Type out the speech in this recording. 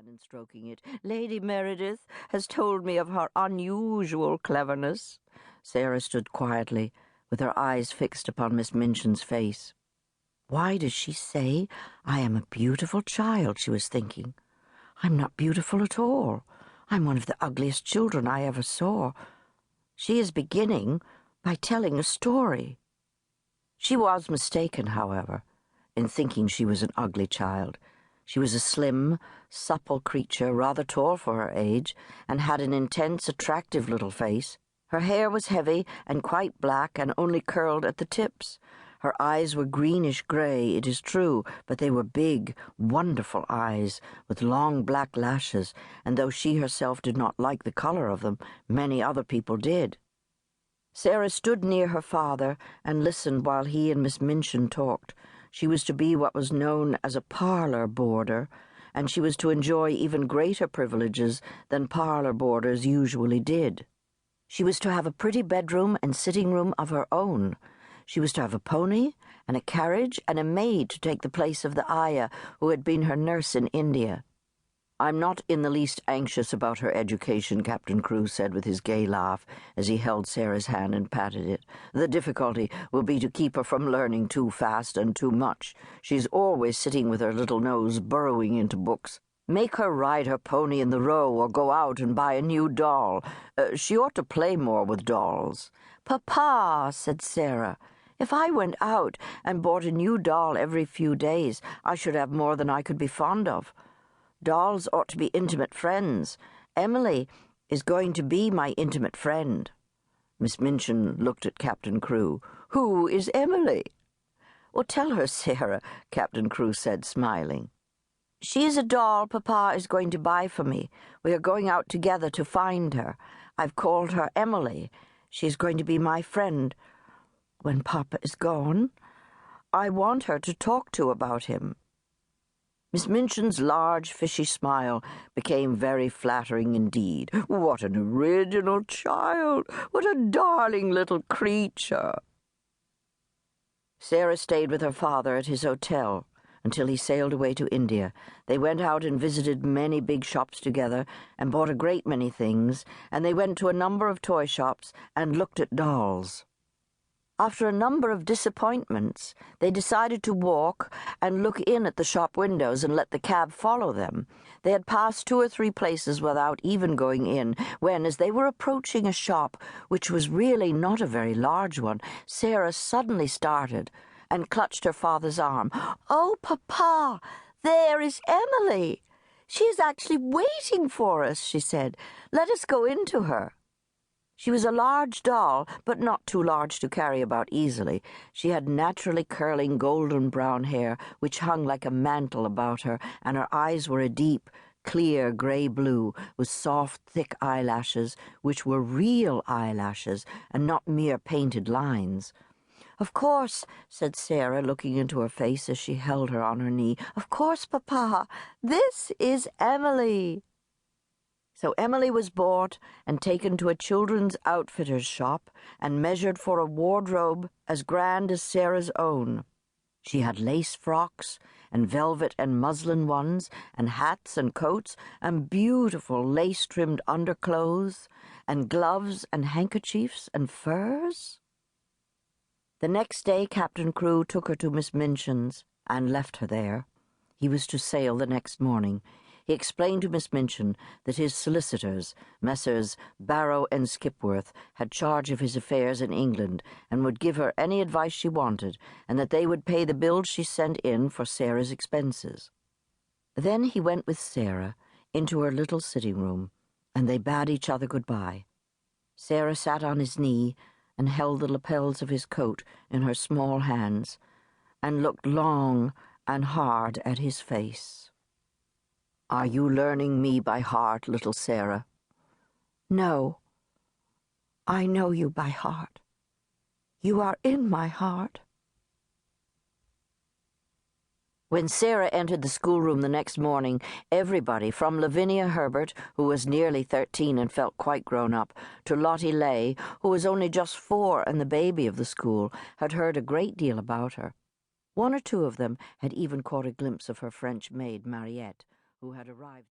hand and stroking it. "Lady Meredith has told me of her unusual cleverness." Sara stood quietly, with her eyes fixed upon Miss Minchin's face. "Why does she say I am a beautiful child?" she was thinking. "I'm not beautiful at all. I'm one of the ugliest children I ever saw. She is beginning by telling a story." She was mistaken, however, in thinking she was an ugly child. She was a slim, supple creature, rather tall for her age, and had an intense, attractive little face. Her hair was heavy and quite black and only curled at the tips. Her eyes were greenish-gray, it is true, but they were big, wonderful eyes, with long black lashes, and though she herself did not like the color of them, many other people did. Sara stood near her father and listened while he and Miss Minchin talked. She was to be what was known as a parlor boarder, and she was to enjoy even greater privileges than parlor boarders usually did. She was to have a pretty bedroom and sitting room of her own. She was to have a pony and a carriage and a maid to take the place of the ayah who had been her nurse in India. "I'm not in the least anxious about her education," Captain Crew said with his gay laugh as he held Sara's hand and patted it. "The difficulty will be to keep her from learning too fast and too much. She's always sitting with her little nose burrowing into books. Make her ride her pony in the Row or go out and buy a new doll. She ought to play more with dolls." "Papa," said Sara, "if I went out and bought a new doll every few days, I should have more than I could be fond of. Dolls ought to be intimate friends. Emily is going to be my intimate friend." Miss Minchin looked at Captain Crew. "Who is Emily?" "Well, tell her, Sara," Captain Crew said, smiling. "She is a doll Papa is going to buy for me. We are going out together to find her. I've called her Emily. She is going to be my friend when Papa is gone. I want her to talk to about him." Miss Minchin's large, fishy smile became very flattering indeed. "What an original child! What a darling little creature!" Sara stayed with her father at his hotel until he sailed away to India. They went out and visited many big shops together and bought a great many things, and they went to a number of toy shops and looked at dolls. After a number of disappointments, they decided to walk and look in at the shop windows and let the cab follow them. They had passed 2 or 3 places without even going in, when, as they were approaching a shop, which was really not a very large one, Sara suddenly started and clutched her father's arm. "Oh, Papa, there is Emily! She is actually waiting for us," she said. "Let us go in to her." She was a large doll, but not too large to carry about easily. She had naturally curling golden-brown hair, which hung like a mantle about her, and her eyes were a deep, clear grey-blue, with soft, thick eyelashes, which were real eyelashes, and not mere painted lines. "Of course," said Sara, looking into her face as she held her on her knee. "Of course, Papa, this is Emily." So Emily was bought and taken to a children's outfitter's shop and measured for a wardrobe as grand as Sara's own. She had lace frocks and velvet and muslin ones and hats and coats and beautiful lace-trimmed underclothes and gloves and handkerchiefs and furs. The next day Captain Crew took her to Miss Minchin's and left her there. He was to sail the next morning. He explained to Miss Minchin that his solicitors, Messrs. Barrow and Skipworth, had charge of his affairs in England and would give her any advice she wanted, and that they would pay the bills she sent in for Sara's expenses. Then he went with Sara into her little sitting room, and they bade each other goodbye. Sara sat on his knee and held the lapels of his coat in her small hands and looked long and hard at his face. "Are you learning me by heart, little Sara?" "No. I know you by heart. You are in my heart." When Sara entered the schoolroom the next morning, everybody, from Lavinia Herbert, who was nearly 13 and felt quite grown up, to Lottie Lay, who was only just 4 and the baby of the school, had heard a great deal about her. 1 or 2 of them had even caught a glimpse of her French maid, Mariette, who had arrived